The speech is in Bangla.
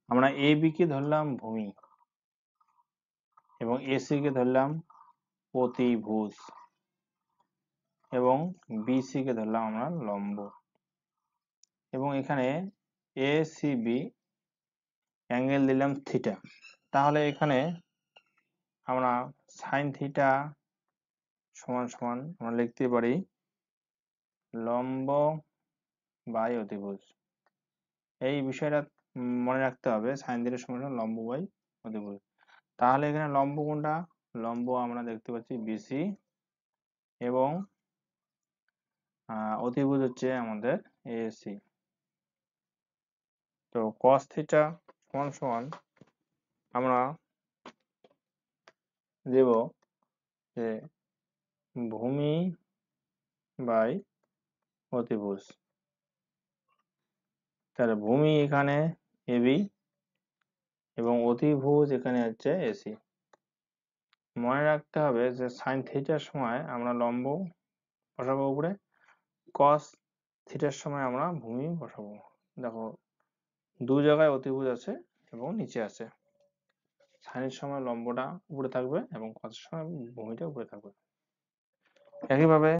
আমরা এবি কে ধরলাম ভূমি এবং এসি কে ধরলাম অতিভুজ এবং বিসি কে ধরলাম আমরা লম্ব এবং এখানে এসিবি অ্যাঙ্গেল দিলাম থিটা। তাহলে এখানে আমরা সাইন থিটা সমান সমান আমরা লিখতে পারি লম্ব বাই অতিভুজ। এই বিষয়টা মনে রাখতে হবে, সাইন থিটা সমান সমান লম্ব বাই অতিভুজ। তাহলে এখানে লম্ব কোনটা? লম্ব আমরা দেখতে পাচ্ছি বিসি এবং অতিভুজ হচ্ছে আমাদের এসি। তো cos থিটা সমান সমান আমরা দেব যে ভূমি বাই অতিভুজ। তাহলে ভূমি এখানে এবি এবং অতিভুজ এখানে হচ্ছে এসি। মনে রাখতে হবে যে সাইন থিটার সময় আমরা লম্ব বসাবো উপরে, কস থিটার সময় আমরা ভূমি বসাবো। দেখো দু জায়গায় অতিভুজ আছে এবং নিচে আছে। সাইনের সময় লম্বটা উপরে থাকবে এবং কসের সময় ভূমিটা উপরে থাকবে। একইভাবে